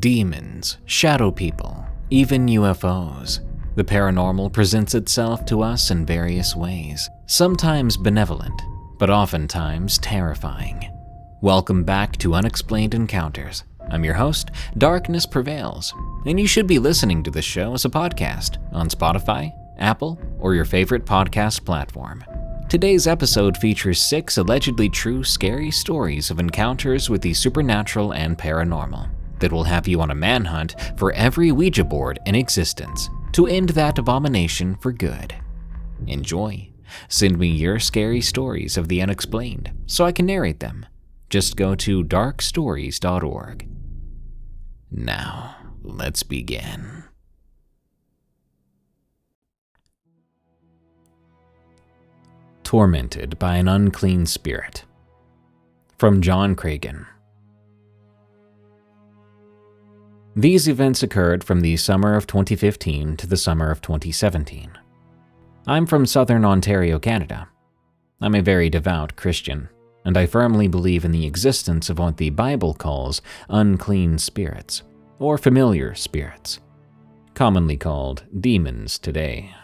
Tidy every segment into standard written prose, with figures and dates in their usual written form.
demons, shadow people, even UFOs. The paranormal presents itself to us in various ways, sometimes benevolent, but oftentimes terrifying. Welcome back to Unexplained Encounters. I'm your host, Darkness Prevails, and you should be listening to this show as a podcast on Spotify, Apple, or your favorite podcast platform. Today's episode features 6 allegedly true scary stories of encounters with the supernatural and paranormal that will have you on a manhunt for every Ouija board in existence to end that abomination for good. Enjoy. Send me your scary stories of the unexplained so I can narrate them. Just go to darkstories.org. Now, let's begin. Tormented by an Unclean Spirit. From John Cragen. These events occurred from the summer of 2015 to the summer of 2017. I'm from southern Ontario, Canada. I'm a very devout Christian, and I firmly believe in the existence of what the Bible calls unclean spirits, or familiar spirits, commonly called demons today.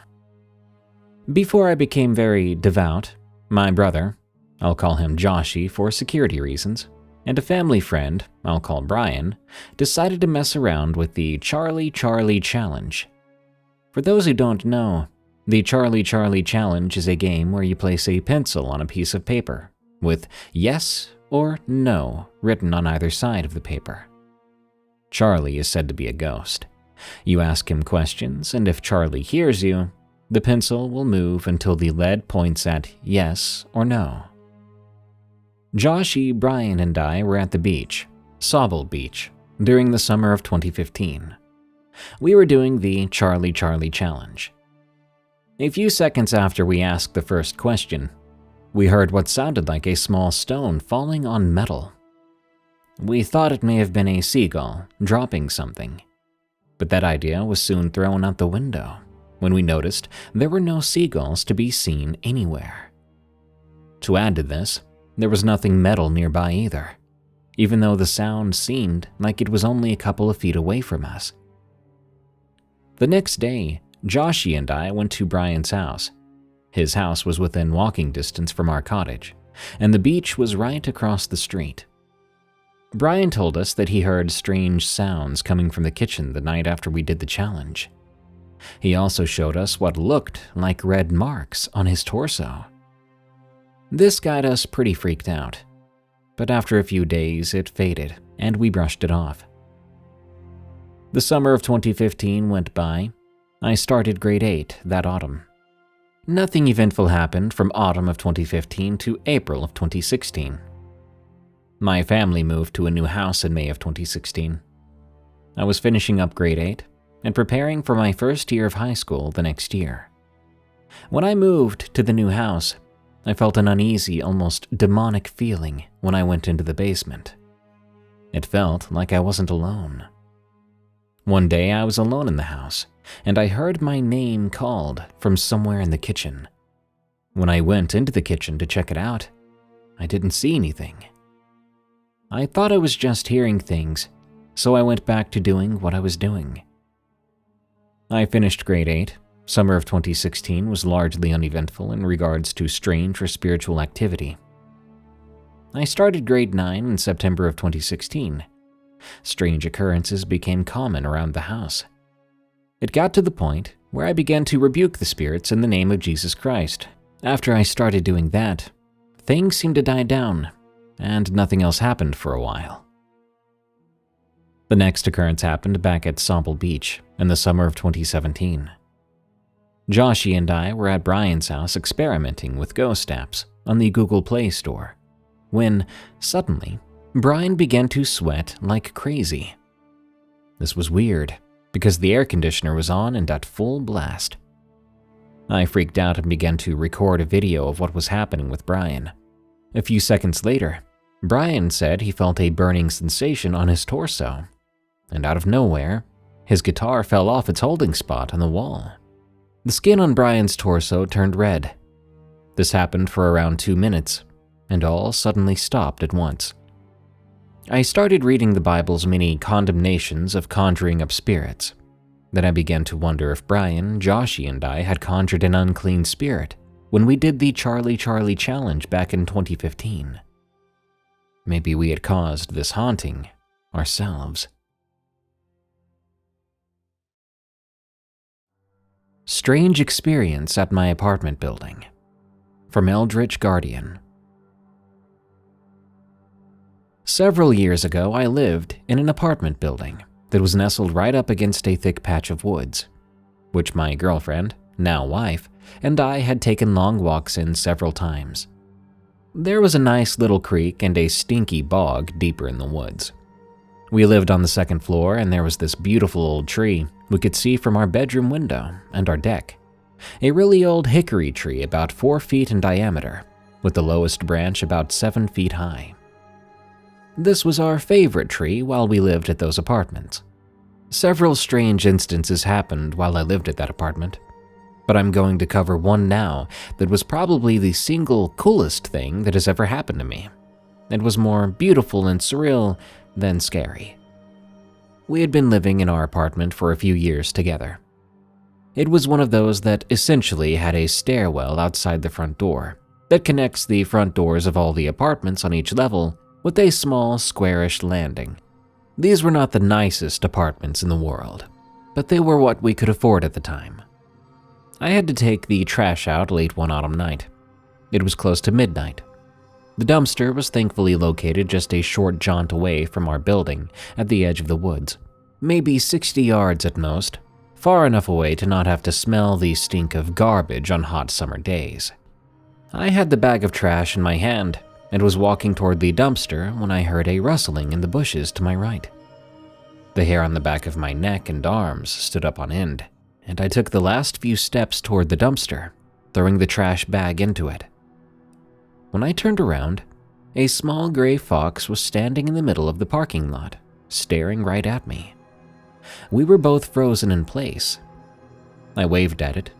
Before I became very devout, my brother, I'll call him Joshy for security reasons, and a family friend, I'll call Brian, decided to mess around with the Charlie Challenge. For those who don't know, the Charlie Challenge is a game where you place a pencil on a piece of paper, with yes or no written on either side of the paper. Charlie is said to be a ghost. You ask him questions, and if Charlie hears you, the pencil will move until the lead points at yes or no. Joshy, Brian, and I were at the beach, Sauble Beach, during the summer of 2015. We were doing the Charlie Challenge. A few seconds after we asked the first question, we heard what sounded like a small stone falling on metal. We thought it may have been a seagull dropping something, but that idea was soon thrown out the window when we noticed there were no seagulls to be seen anywhere. To add to this, there was nothing metal nearby either, even though the sound seemed like it was only a couple of feet away from us. The next day, Joshy and I went to Brian's house. His house was within walking distance from our cottage, and the beach was right across the street. Brian told us that he heard strange sounds coming from the kitchen the night after we did the challenge. He also showed us what looked like red marks on his torso. This got us pretty freaked out, but after a few days it faded and we brushed it off. The summer of 2015 went by. I started grade 8 that autumn. Nothing eventful happened from autumn of 2015 to April of 2016. My family moved to a new house in May of 2016. I was finishing up grade 8 and preparing for my first year of high school the next year. When I moved to the new house, I felt an uneasy, almost demonic feeling when I went into the basement. It felt like I wasn't alone. One day I was alone in the house, and I heard my name called from somewhere in the kitchen. When I went into the kitchen to check it out, I didn't see anything. I thought I was just hearing things, so I went back to doing what I was doing. I finished grade 8. Summer of 2016 was largely uneventful in regards to strange or spiritual activity. I started grade 9 in September of 2016. Strange occurrences became common around the house. It got to the point where I began to rebuke the spirits in the name of Jesus Christ. After I started doing that, things seemed to die down, and nothing else happened for a while. The next occurrence happened back at Sauble Beach in the summer of 2017. Joshy and I were at Brian's house experimenting with ghost apps on the Google Play Store, when, suddenly, Brian began to sweat like crazy. This was weird, because the air conditioner was on and at full blast. I freaked out and began to record a video of what was happening with Brian. A few seconds later, Brian said he felt a burning sensation on his torso, and out of nowhere, his guitar fell off its holding spot on the wall. The skin on Brian's torso turned red. This happened for around 2 minutes, and all suddenly stopped at once. I started reading the Bible's many condemnations of conjuring up spirits. Then I began to wonder if Brian, Joshy, and I had conjured an unclean spirit when we did the Charlie Charlie challenge back in 2015. Maybe we had caused this haunting ourselves. Strange experience at my apartment building. From Eldritch Guardian. Several years ago, I lived in an apartment building that was nestled right up against a thick patch of woods, which my girlfriend, now wife, and I had taken long walks in several times. There was a nice little creek and a stinky bog deeper in the woods. We lived on the second floor, and there was this beautiful old tree we could see from our bedroom window and our deck. A really old hickory tree about 4 feet in diameter, with the lowest branch about 7 feet high. This was our favorite tree while we lived at those apartments. Several strange instances happened while I lived at that apartment, but I'm going to cover one now that was probably the single coolest thing that has ever happened to me. It was more beautiful and surreal than scary. We had been living in our apartment for a few years together. It was one of those that essentially had a stairwell outside the front door that connects the front doors of all the apartments on each level with a small, squarish landing. These were not the nicest apartments in the world, but they were what we could afford at the time. I had to take the trash out late one autumn night. It was close to midnight. The dumpster was thankfully located just a short jaunt away from our building at the edge of the woods, maybe 60 yards at most, far enough away to not have to smell the stink of garbage on hot summer days. I had the bag of trash in my hand and was walking toward the dumpster when I heard a rustling in the bushes to my right. The hair on the back of my neck and arms stood up on end, and I took the last few steps toward the dumpster, throwing the trash bag into it. When I turned around, a small gray fox was standing in the middle of the parking lot, staring right at me. We were both frozen in place. I waved at it,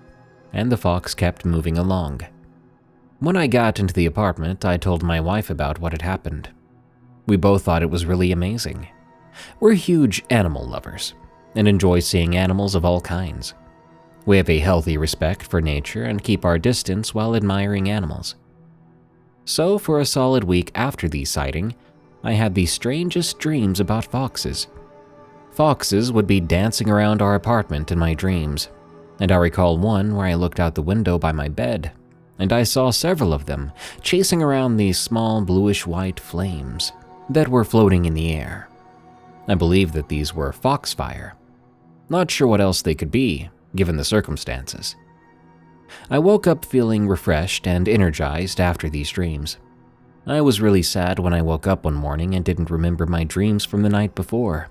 and the fox kept moving along. When I got into the apartment, I told my wife about what had happened. We both thought it was really amazing. We're huge animal lovers and enjoy seeing animals of all kinds. We have a healthy respect for nature and keep our distance while admiring animals. So for a solid week after the sighting, I had the strangest dreams about foxes. Foxes would be dancing around our apartment in my dreams, and I recall one where I looked out the window by my bed, and I saw several of them chasing around these small bluish-white flames that were floating in the air. I believe that these were foxfire. Not sure what else they could be, given the circumstances. I woke up feeling refreshed and energized after these dreams. I was really sad when I woke up one morning and didn't remember my dreams from the night before.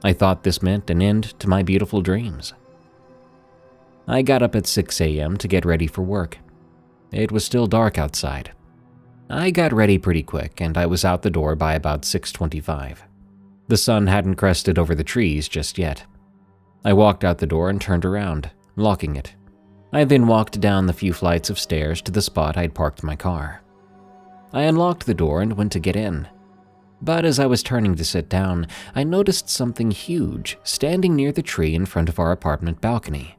I thought this meant an end to my beautiful dreams. I got up at 6 a.m. to get ready for work. It was still dark outside. I got ready pretty quick, and I was out the door by about 6:25. The sun hadn't crested over the trees just yet. I walked out the door and turned around, locking it. I then walked down the few flights of stairs to the spot I'd parked my car. I unlocked the door and went to get in. But as I was turning to sit down, I noticed something huge standing near the tree in front of our apartment balcony.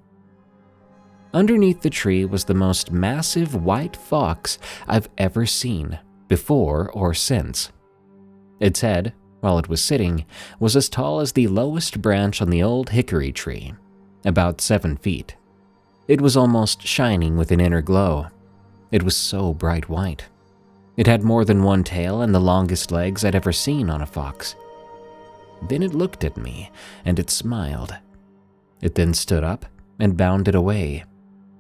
Underneath the tree was the most massive white fox I've ever seen, before or since. Its head, while it was sitting, was as tall as the lowest branch on the old hickory tree, about 7 feet. It was almost shining with an inner glow. It was so bright white. It had more than one tail and the longest legs I'd ever seen on a fox. Then it looked at me, and it smiled. It then stood up and bounded away,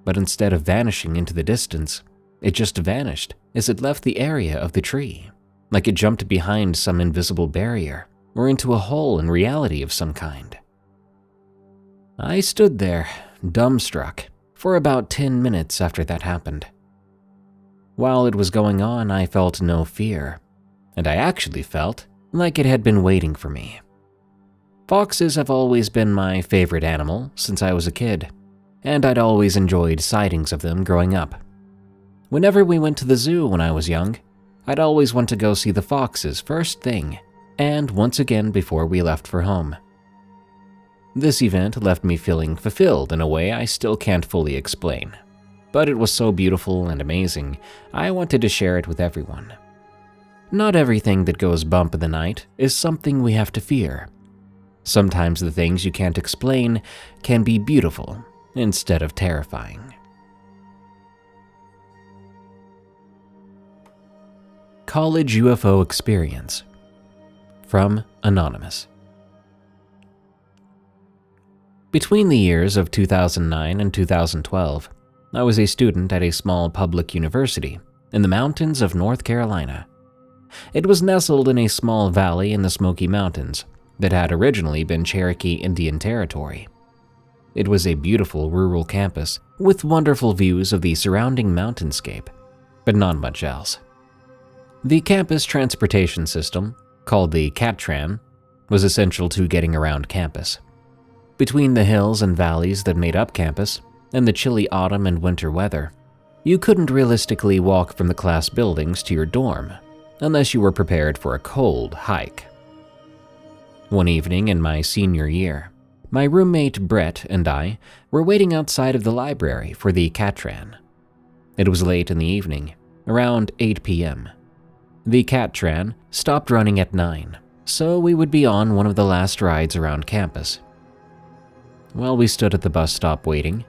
but instead of vanishing into the distance, it just vanished as it left the area of the tree, like it jumped behind some invisible barrier or into a hole in reality of some kind. I stood there, dumbstruck, for about 10 minutes after that happened. While it was going on, I felt no fear, and I actually felt like it had been waiting for me. Foxes have always been my favorite animal since I was a kid, and I'd always enjoyed sightings of them growing up. Whenever we went to the zoo when I was young, I'd always want to go see the foxes first thing, and once again before we left for home. This event left me feeling fulfilled in a way I still can't fully explain, but it was so beautiful and amazing, I wanted to share it with everyone. Not everything that goes bump in the night is something we have to fear. Sometimes the things you can't explain can be beautiful instead of terrifying. College UFO Experience. From Anonymous. Between the years of 2009 and 2012, I was a student at a small public university in the mountains of North Carolina. It was nestled in a small valley in the Smoky Mountains that had originally been Cherokee Indian territory. It was a beautiful rural campus with wonderful views of the surrounding mountainscape, but not much else. The campus transportation system, called the Catran, was essential to getting around campus. Between the hills and valleys that made up campus and the chilly autumn and winter weather, you couldn't realistically walk from the class buildings to your dorm unless you were prepared for a cold hike. One evening in my senior year, my roommate Brett and I were waiting outside of the library for the Catran. It was late in the evening, around 8 p.m. The Catran stopped running at 9, so we would be on one of the last rides around campus. While we stood at the bus stop waiting,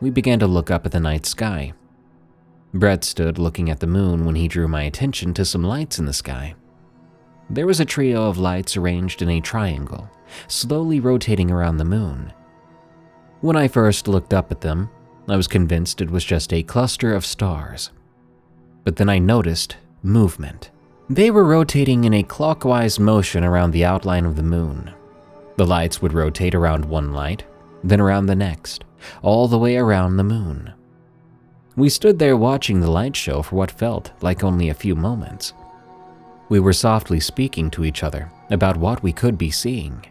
we began to look up at the night sky. Brett stood looking at the moon when he drew my attention to some lights in the sky. There was a trio of lights arranged in a triangle, slowly rotating around the moon. When I first looked up at them, I was convinced it was just a cluster of stars. But then I noticed movement. They were rotating in a clockwise motion around the outline of the moon. The lights would rotate around one light, then around the next, all the way around the moon. We stood there watching the light show for what felt like only a few moments. We were softly speaking to each other about what we could be seeing.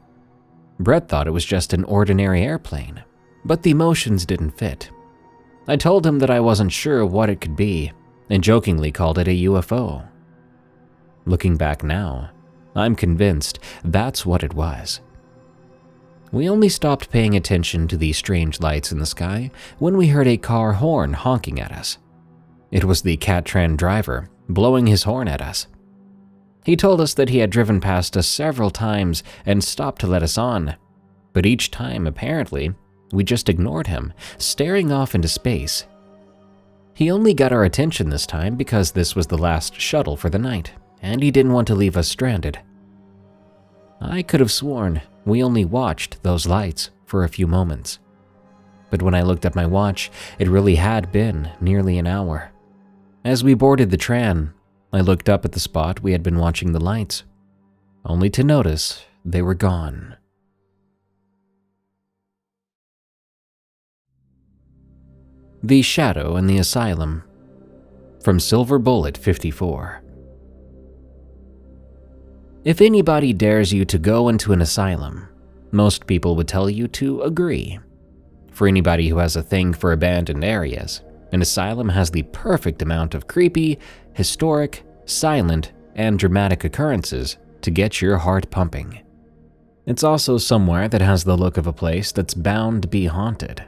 Brett thought it was just an ordinary airplane, but the motions didn't fit. I told him that I wasn't sure what it could be, and jokingly called it a UFO. Looking back now, I'm convinced that's what it was. We only stopped paying attention to the strange lights in the sky when we heard a car horn honking at us. It was the Catran driver blowing his horn at us. He told us that he had driven past us several times and stopped to let us on, but each time, apparently, we just ignored him, staring off into space. He only got our attention this time because this was the last shuttle for the night, and he didn't want to leave us stranded. I could have sworn we only watched those lights for a few moments. But when I looked at my watch, it really had been nearly an hour. As we boarded the tram, I looked up at the spot we had been watching the lights, only to notice they were gone. The Shadow in the Asylum. From Silver Bullet 54. If anybody dares you to go into an asylum, most people would tell you to agree. For anybody who has a thing for abandoned areas, an asylum has the perfect amount of creepy, historic, silent, and dramatic occurrences to get your heart pumping. It's also somewhere that has the look of a place that's bound to be haunted.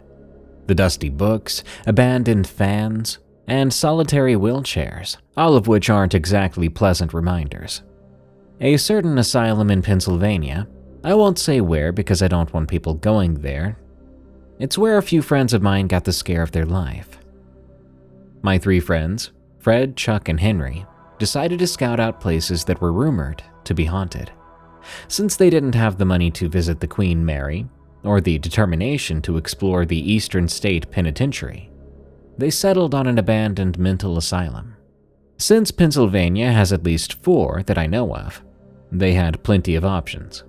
The dusty books, abandoned fans, and solitary wheelchairs, all of which aren't exactly pleasant reminders. A certain asylum in Pennsylvania, I won't say where because I don't want people going there. It's where a few friends of mine got the scare of their life. My 3 friends, Fred, Chuck, and Henry, decided to scout out places that were rumored to be haunted. Since they didn't have the money to visit the Queen Mary, or the determination to explore the Eastern State Penitentiary, they settled on an abandoned mental asylum. Since Pennsylvania has at least 4 that I know of, they had plenty of options.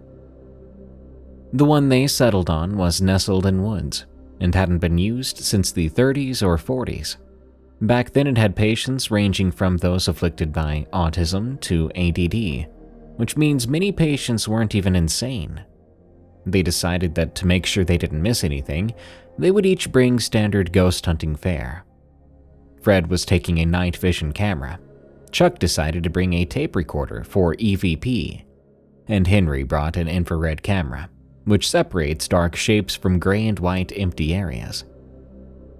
The one they settled on was nestled in woods and hadn't been used since the 30s or 40s. Back then it had patients ranging from those afflicted by autism to ADD, which means many patients weren't even insane. They decided that to make sure they didn't miss anything, they would each bring standard ghost hunting fare. Fred was taking a night vision camera. Chuck decided to bring a tape recorder for EVP. and Henry brought an infrared camera, which separates dark shapes from gray and white empty areas.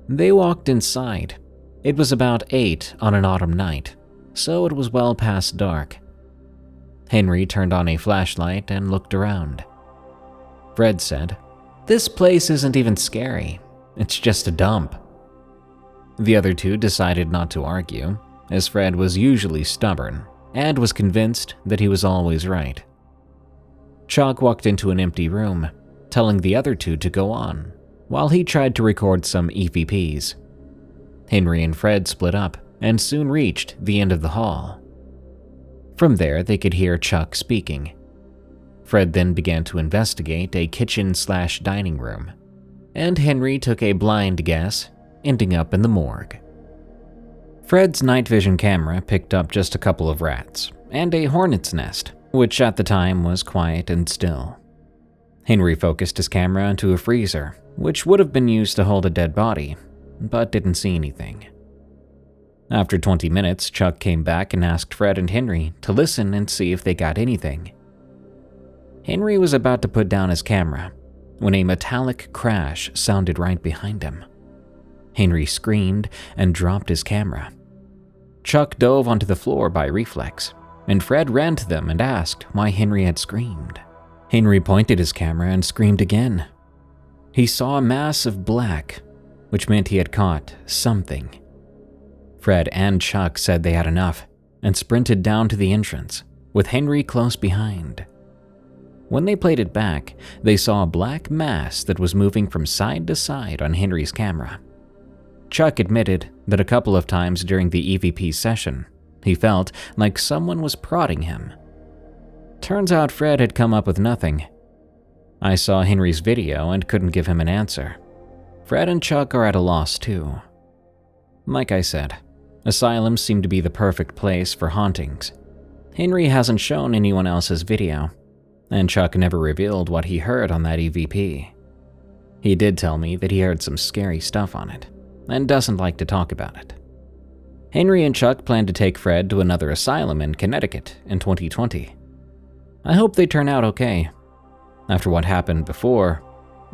They walked inside. It was about 8 on an autumn night, so it was well past dark. Henry turned on a flashlight and looked around. Fred said, "This place isn't even scary. It's just a dump." The other two decided not to argue, as Fred was usually stubborn and was convinced that he was always right. Chuck walked into an empty room, telling the other two to go on, while he tried to record some EVPs. Henry and Fred split up and soon reached the end of the hall. From there, they could hear Chuck speaking. Fred then began to investigate a kitchen/dining room, and Henry took a blind guess, ending up in the morgue. Fred's night vision camera picked up just a couple of rats and a hornet's nest, which at the time was quiet and still. Henry focused his camera into a freezer, which would have been used to hold a dead body, but didn't see anything. After 20 minutes, Chuck came back and asked Fred and Henry to listen and see if they got anything. Henry was about to put down his camera when a metallic crash sounded right behind him. Henry screamed and dropped his camera. Chuck dove onto the floor by reflex, and Fred ran to them and asked why Henry had screamed. Henry pointed his camera and screamed again. He saw a mass of black, which meant he had caught something. Fred and Chuck said they had enough and sprinted down to the entrance, with Henry close behind. When they played it back, they saw a black mass that was moving from side to side on Henry's camera. Chuck admitted that a couple of times during the EVP session, he felt like someone was prodding him. Turns out Fred had come up with nothing. I saw Henry's video and couldn't give him an answer. Fred and Chuck are at a loss too. Like I said, Asylum seemed to be the perfect place for hauntings. Henry hasn't shown anyone else's video, and Chuck never revealed what he heard on that EVP. He did tell me that he heard some scary stuff on it, and doesn't like to talk about it. Henry and Chuck plan to take Fred to another asylum in Connecticut in 2020. I hope they turn out okay. After what happened before,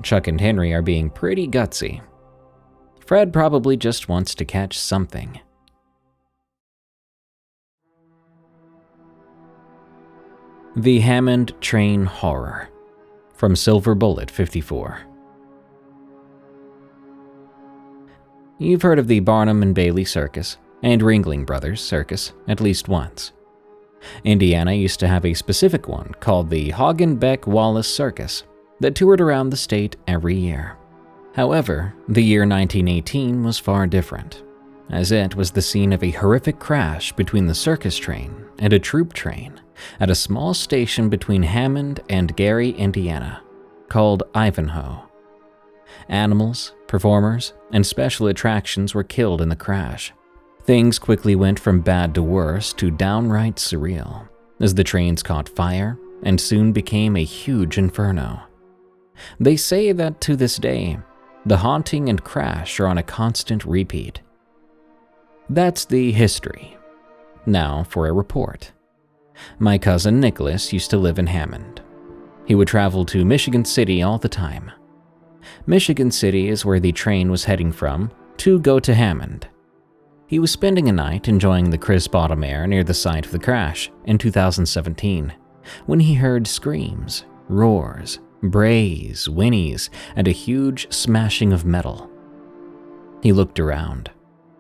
Chuck and Henry are being pretty gutsy. Fred probably just wants to catch something. The Hammond Train Horror, from Silver Bullet 54. You've heard of the Barnum and Bailey Circus and Ringling Brothers Circus at least once. Indiana used to have a specific one called the Hagen-Beck-Wallace Circus that toured around the state every year. However, the year 1918 was far different, as it was the scene of a horrific crash between the circus train and a troop train at a small station between Hammond and Gary, Indiana, called Ivanhoe. Animals, performers, and special attractions were killed in the crash. Things quickly went from bad to worse to downright surreal, as the trains caught fire and soon became a huge inferno. They say that to this day, the haunting and crash are on a constant repeat. That's the history. Now for a report. My cousin Nicholas used to live in Hammond. He would travel to Michigan City all the time. Michigan City is where the train was heading from to go to Hammond. He was spending a night enjoying the crisp autumn air near the site of the crash in 2017 when he heard screams, roars, brays, whinnies, and a huge smashing of metal. He looked around,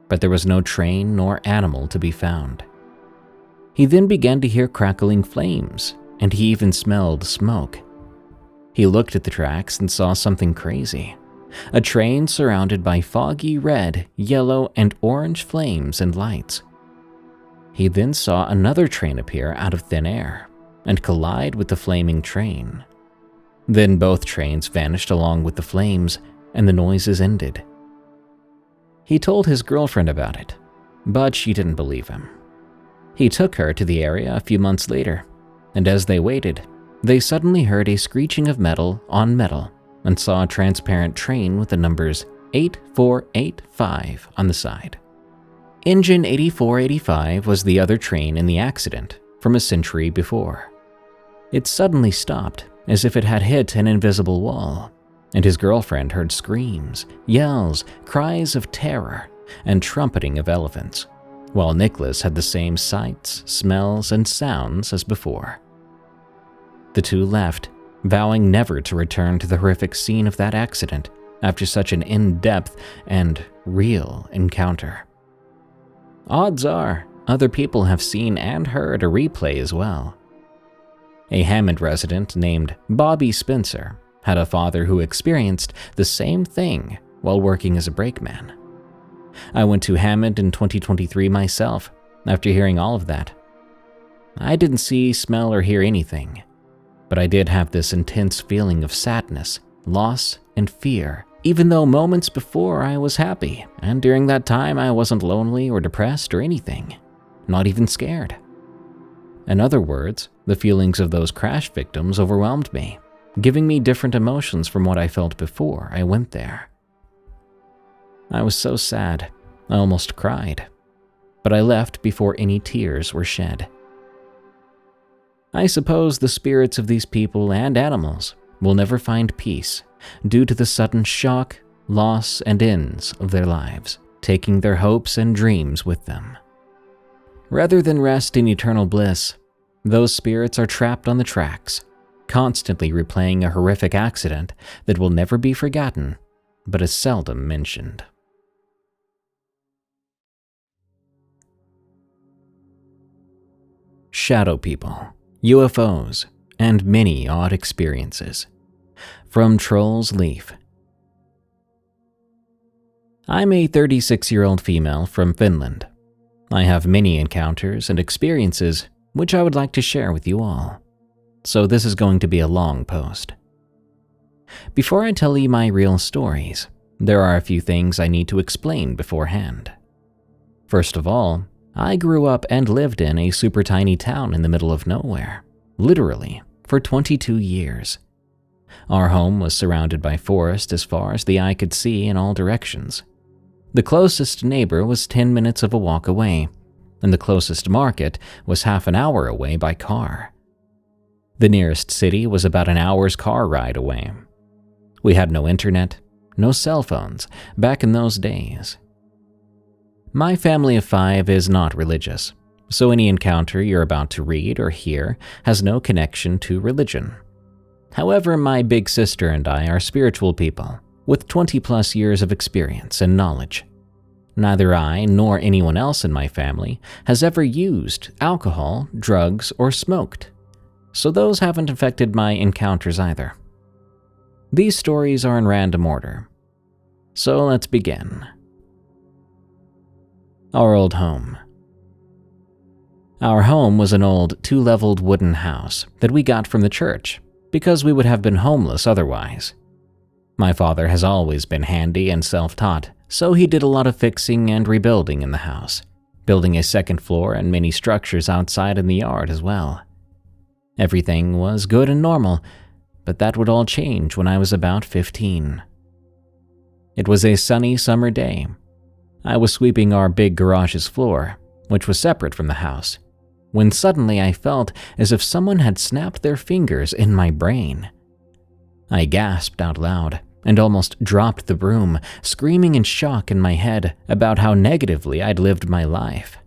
but there was no train nor animal to be found. He then began to hear crackling flames, and he even smelled smoke. He looked at the tracks and saw something crazy. A train surrounded by foggy red, yellow, and orange flames and lights. He then saw another train appear out of thin air and collide with the flaming train. Then both trains vanished along with the flames, and the noises ended. He told his girlfriend about it, but she didn't believe him. He took her to the area a few months later, and as they waited, they suddenly heard a screeching of metal on metal and saw a transparent train with the numbers 8485 on the side. Engine 8485 was the other train in the accident from a century before. It suddenly stopped, as if it had hit an invisible wall, and his girlfriend heard screams, yells, cries of terror, and trumpeting of elephants, while Nicholas had the same sights, smells, and sounds as before. The two left, vowing never to return to the horrific scene of that accident after such an in-depth and real encounter. Odds are, other people have seen and heard a replay as well. A Hammond resident named Bobby Spencer had a father who experienced the same thing while working as a brakeman. I went to Hammond in 2023 myself after hearing all of that. I didn't see, smell, or hear anything, but I did have this intense feeling of sadness, loss, and fear, even though moments before I was happy, and during that time I wasn't lonely or depressed or anything, not even scared. In other words, the feelings of those crash victims overwhelmed me, giving me different emotions from what I felt before I went there. I was so sad, I almost cried, but I left before any tears were shed. I suppose the spirits of these people and animals will never find peace due to the sudden shock, loss, and ends of their lives, taking their hopes and dreams with them. Rather than rest in eternal bliss, those spirits are trapped on the tracks, constantly replaying a horrific accident that will never be forgotten, but is seldom mentioned. Shadow people, UFOs, and many odd experiences. From Troll's Leaf. I'm a 36-year-old female from Finland. I have many encounters and experiences which I would like to share with you all, so this is going to be a long post. Before I tell you my real stories, there are a few things I need to explain beforehand. First of all, I grew up and lived in a super tiny town in the middle of nowhere, literally, for 22 years. Our home was surrounded by forest as far as the eye could see in all directions. The closest neighbor was 10 minutes of a walk away, and the closest market was half an hour away by car. The nearest city was about an hour's car ride away. We had no internet, no cell phones back in those days. My family of 5 is not religious, so any encounter you're about to read or hear has no connection to religion. However, my big sister and I are spiritual people with 20+ years of experience and knowledge. Neither I nor anyone else in my family has ever used alcohol, drugs, or smoked, so those haven't affected my encounters either. These stories are in random order, so let's begin. Our old home. Our home was an old 2-leveled wooden house that we got from the church because we would have been homeless otherwise. My father has always been handy and self-taught, so he did a lot of fixing and rebuilding in the house, building a second floor and many structures outside in the yard as well. Everything was good and normal, but that would all change when I was about 15. It was a sunny summer day. I was sweeping our big garage's floor, which was separate from the house, when suddenly I felt as if someone had snapped their fingers in my brain. I gasped out loud and almost dropped the broom, screaming in shock in my head about how negatively I'd lived my life.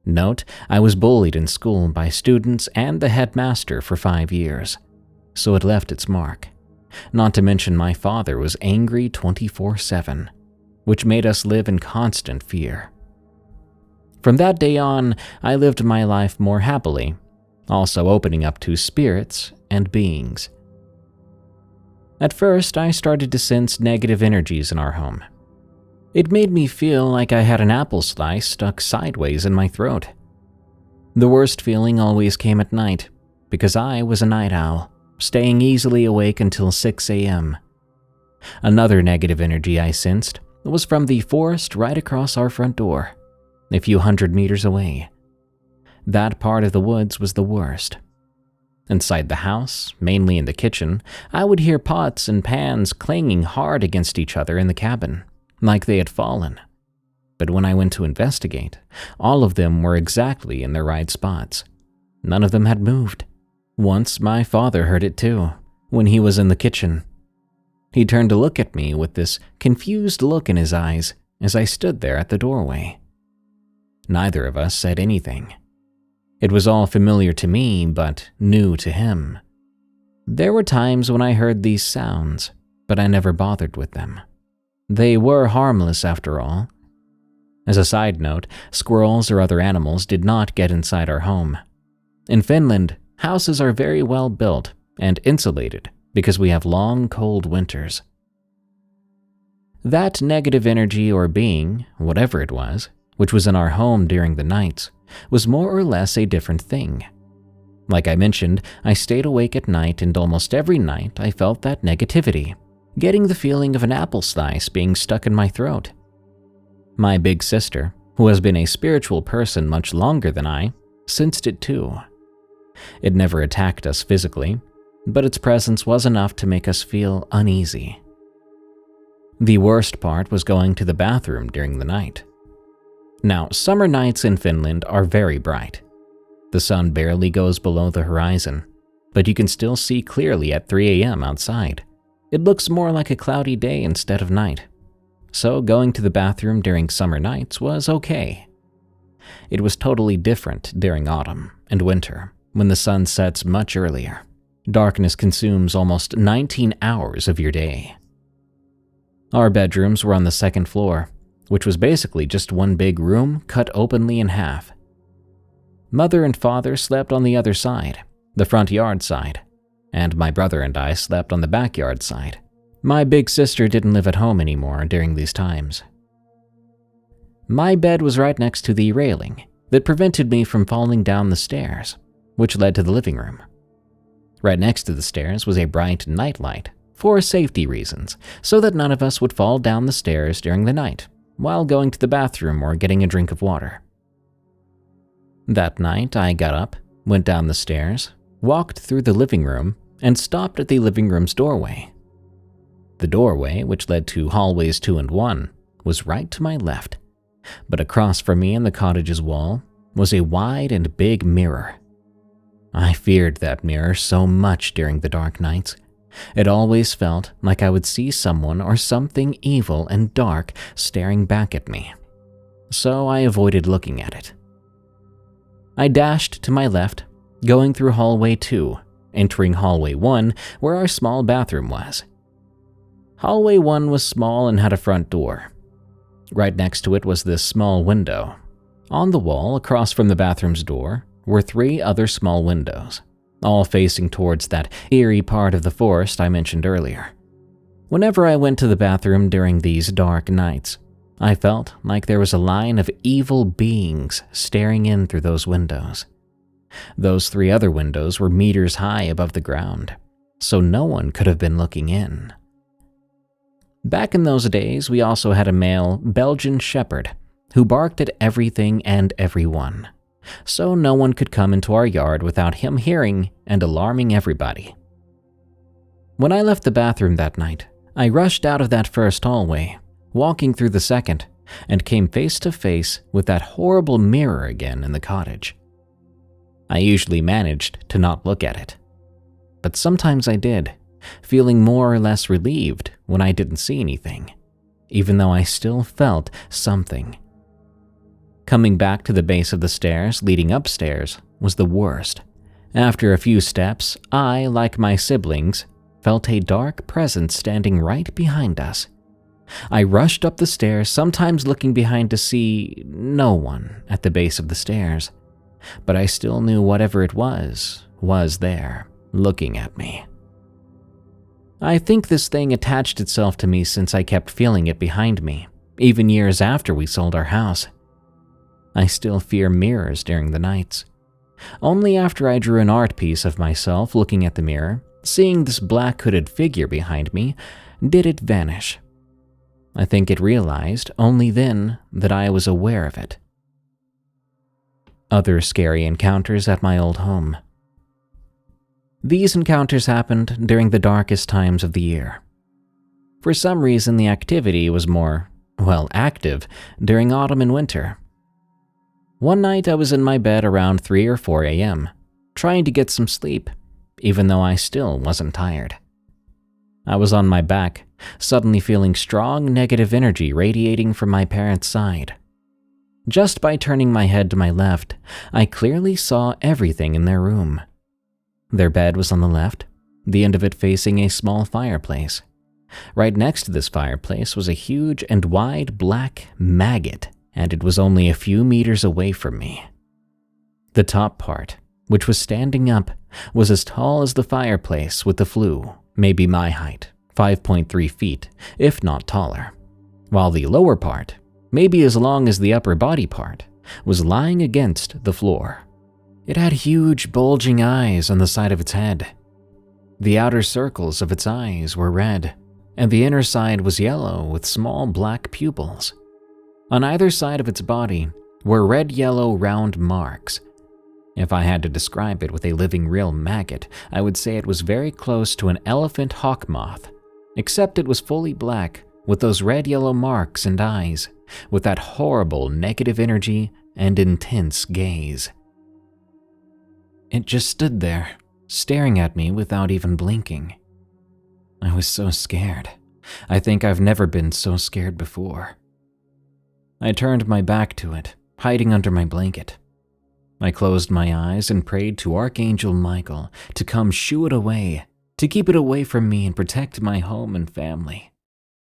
Note, I was bullied in school by students and the headmaster for 5 years, so it left its mark. Not to mention my father was angry 24/7, which made us live in constant fear. From that day on, I lived my life more happily, also opening up to spirits and beings. At first, I started to sense negative energies in our home. It made me feel like I had an apple slice stuck sideways in my throat. The worst feeling always came at night, because I was a night owl, staying easily awake until 6 a.m. Another negative energy I sensed was from the forest right across our front door, a few hundred meters away. That part of the woods was the worst. Inside the house, mainly in the kitchen, I would hear pots and pans clanging hard against each other in the cabin, like they had fallen. But when I went to investigate, all of them were exactly in their right spots. None of them had moved, Once my father heard it too, when he was in the kitchen. He turned to look at me with this confused look in his eyes as I stood there at the doorway. Neither of us said anything. It was all familiar to me, but new to him. There were times when I heard these sounds, but I never bothered with them. They were harmless after all. As a side note, squirrels or other animals did not get inside our home. In Finland, houses are very well built and insulated because we have long, cold winters. That negative energy or being, whatever it was, which was in our home during the nights, was more or less a different thing. Like I mentioned, I stayed awake at night, and almost every night I felt that negativity, getting the feeling of an apple slice being stuck in my throat. My big sister, who has been a spiritual person much longer than I, sensed it too. It never attacked us physically, but its presence was enough to make us feel uneasy. The worst part was going to the bathroom during the night. Now, summer nights in Finland are very bright. The sun barely goes below the horizon, but you can still see clearly at 3 a.m. outside. It looks more like a cloudy day instead of night. So going to the bathroom during summer nights was okay. It was totally different during autumn and winter, when the sun sets much earlier. Darkness consumes almost 19 hours of your day. Our bedrooms were on the second floor, which was basically just one big room cut openly in half. Mother and father slept on the other side, the front yard side, and my brother and I slept on the backyard side. My big sister didn't live at home anymore during these times. My bed was right next to the railing that prevented me from falling down the stairs, which led to the living room. Right next to the stairs was a bright nightlight for safety reasons, so that none of us would fall down the stairs during the night while going to the bathroom or getting a drink of water. That night, I got up, went down the stairs, walked through the living room, and stopped at the living room's doorway. The doorway, which led to hallways 2 and 1, was right to my left, but across from me in the cottage's wall was a wide and big mirror. I feared that mirror so much during the dark nights. It always felt like I would see someone or something evil and dark staring back at me, so I avoided looking at it. I dashed to my left, going through hallway 2, entering hallway 1 where our small bathroom was. Hallway 1 was small and had a front door. Right next to it was this small window. On the wall, across from the bathroom's door, were 3 other small windows, all facing towards that eerie part of the forest I mentioned earlier. Whenever I went to the bathroom during these dark nights, I felt like there was a line of evil beings staring in through those windows. Those 3 other windows were meters high above the ground, so no one could have been looking in. Back in those days, we also had a male Belgian shepherd who barked at everything and everyone, so no one could come into our yard without him hearing and alarming everybody. When I left the bathroom that night, I rushed out of that first hallway, walking through the second, and came face to face with that horrible mirror again in the cottage. I usually managed to not look at it, but sometimes I did, feeling more or less relieved when I didn't see anything, even though I still felt something. Coming back to the base of the stairs leading upstairs was the worst. After a few steps, I, like my siblings, felt a dark presence standing right behind us. I rushed up the stairs, sometimes looking behind to see no one at the base of the stairs, but I still knew whatever it was there, looking at me. I think this thing attached itself to me since I kept feeling it behind me, even years after we sold our house. I still fear mirrors during the nights. Only after I drew an art piece of myself looking at the mirror, seeing this black hooded figure behind me, did it vanish. I think it realized only then that I was aware of it. Other scary encounters at my old home. These encounters happened during the darkest times of the year. For some reason, the activity was more, active during autumn and winter. One night I was in my bed around 3 or 4 a.m., trying to get some sleep, even though I still wasn't tired. I was on my back, suddenly feeling strong negative energy radiating from my parents' side. Just by turning my head to my left, I clearly saw everything in their room. Their bed was on the left, the end of it facing a small fireplace. Right next to this fireplace was a huge and wide black maggot, and it was only a few meters away from me. The top part, which was standing up, was as tall as the fireplace with the flue, maybe my height, 5.3 feet, if not taller, while the lower part, maybe as long as the upper body part, was lying against the floor. It had huge bulging eyes on the side of its head. The outer circles of its eyes were red, and the inner side was yellow with small black pupils. On either side of its body were red-yellow round marks. If I had to describe it with a living real maggot, I would say it was very close to an elephant hawk moth, except it was fully black with those red-yellow marks and eyes, with that horrible negative energy and intense gaze. It just stood there, staring at me without even blinking. I was so scared. I think I've never been so scared before. I turned my back to it, hiding under my blanket. I closed my eyes and prayed to Archangel Michael to come shoo it away, to keep it away from me and protect my home and family,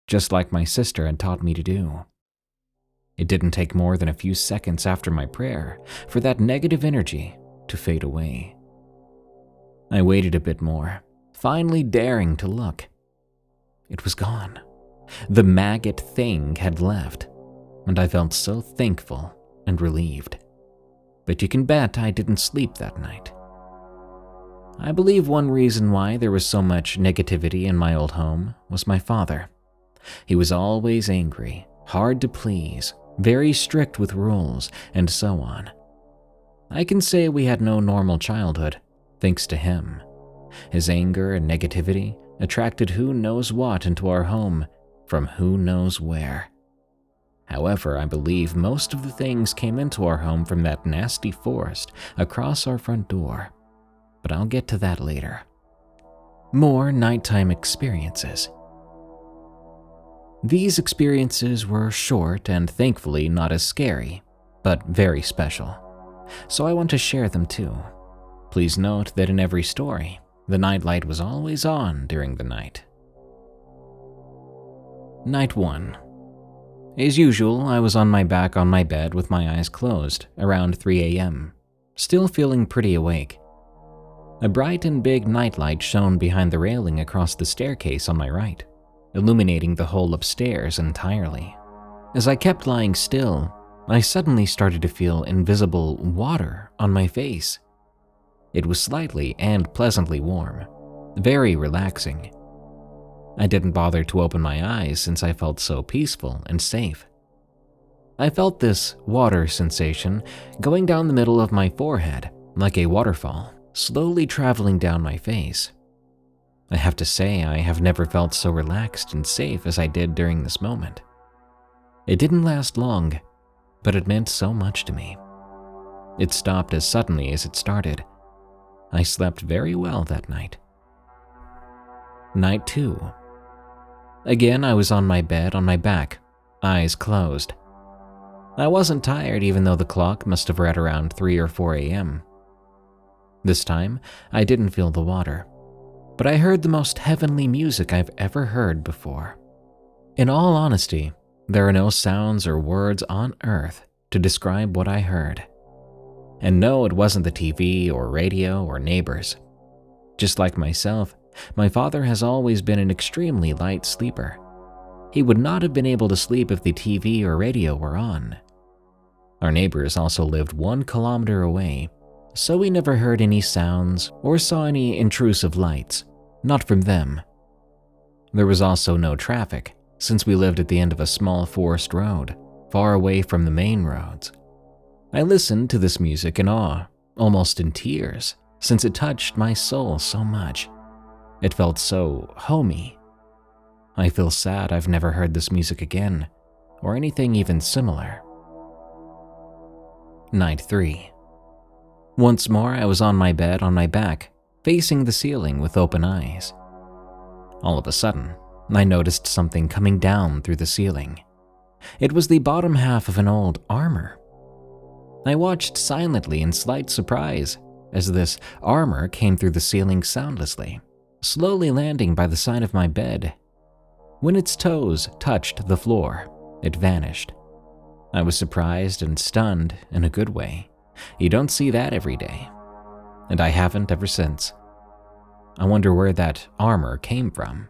just like my sister had taught me to do. It didn't take more than a few seconds after my prayer for that negative energy to fade away. I waited a bit more, finally daring to look. It was gone. The maggot thing had left, and I felt so thankful and relieved. But you can bet I didn't sleep that night. I believe one reason why there was so much negativity in my old home was my father. He was always angry, hard to please, very strict with rules, and so on. I can say we had no normal childhood, thanks to him. His anger and negativity attracted who knows what into our home from who knows where. However, I believe most of the things came into our home from that nasty forest across our front door, but I'll get to that later. More nighttime experiences. These experiences were short and thankfully not as scary, but very special, so I want to share them too. Please note that in every story, the nightlight was always on during the night. Night 1. As usual, I was on my back on my bed with my eyes closed around 3 a.m., still feeling pretty awake. A bright and big nightlight shone behind the railing across the staircase on my right, illuminating the whole upstairs entirely. As I kept lying still, I suddenly started to feel invisible water on my face. It was slightly and pleasantly warm, very relaxing. I didn't bother to open my eyes since I felt so peaceful and safe. I felt this water sensation going down the middle of my forehead like a waterfall, slowly traveling down my face. I have to say I have never felt so relaxed and safe as I did during this moment. It didn't last long, but it meant so much to me. It stopped as suddenly as it started. I slept very well that night. Night 2. Again, I was on my bed on my back, eyes closed. I wasn't tired even though the clock must have read around 3 or 4 a.m. This time, I didn't feel the water, but I heard the most heavenly music I've ever heard before. In all honesty, there are no sounds or words on earth to describe what I heard. And no, it wasn't the TV or radio or neighbors. Just like myself, my father has always been an extremely light sleeper. He would not have been able to sleep if the TV or radio were on. Our neighbors also lived 1 kilometer away, so we never heard any sounds or saw any intrusive lights, not from them. There was also no traffic, since we lived at the end of a small forest road, far away from the main roads. I listened to this music in awe, almost in tears, since it touched my soul so much. It felt so homey. I feel sad I've never heard this music again, or anything even similar. Night 3. Once more, I was on my bed on my back, facing the ceiling with open eyes. All of a sudden, I noticed something coming down through the ceiling. It was the bottom half of an old armor. I watched silently in slight surprise as this armor came through the ceiling soundlessly, slowly landing by the side of my bed. When its toes touched the floor, it vanished. I was surprised and stunned in a good way. You don't see that every day. And I haven't ever since. I wonder where that armor came from.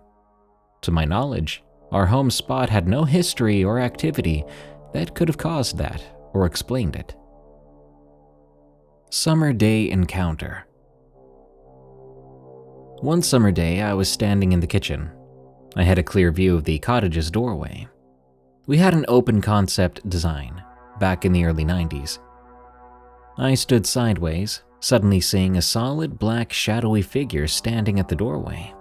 To my knowledge, our home spot had no history or activity that could have caused that or explained it. Summer Day Encounter. One summer day, I was standing in the kitchen. I had a clear view of the cottage's doorway. We had an open concept design back in the early 90s. I stood sideways, suddenly seeing a solid black shadowy figure standing at the doorway.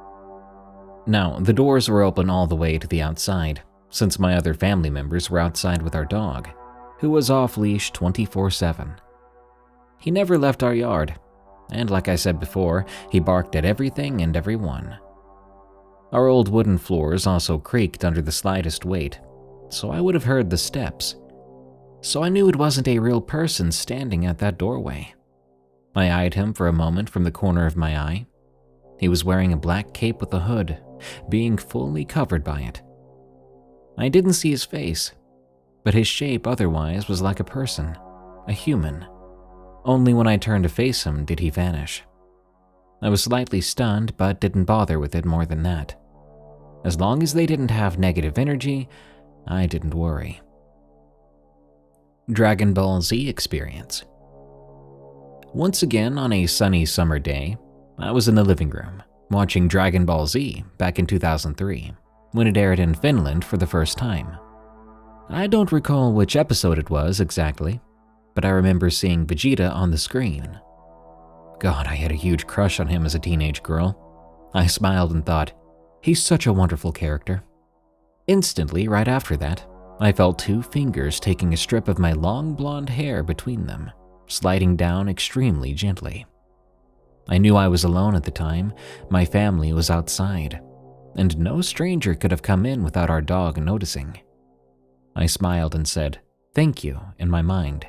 Now, the doors were open all the way to the outside, since my other family members were outside with our dog, who was off-leash 24/7. He never left our yard, and like I said before, he barked at everything and everyone. Our old wooden floors also creaked under the slightest weight, so I would have heard the steps. So I knew it wasn't a real person standing at that doorway. I eyed him for a moment from the corner of my eye. He was wearing a black cape with a hood, being fully covered by it. I didn't see his face, but his shape otherwise was like a person, a human. Only when I turned to face him did he vanish. I was slightly stunned, but didn't bother with it more than that. As long as they didn't have negative energy, I didn't worry. Dragon Ball Z Experience. Once again, on a sunny summer day, I was in the living room, watching Dragon Ball Z back in 2003, when it aired in Finland for the first time. I don't recall which episode it was exactly, but I remember seeing Vegeta on the screen. God, I had a huge crush on him as a teenage girl. I smiled and thought, he's such a wonderful character. Instantly, right after that, I felt two fingers taking a strip of my long blonde hair between them, sliding down extremely gently. I knew I was alone at the time, my family was outside, and no stranger could have come in without our dog noticing. I smiled and said, "Thank you," in my mind.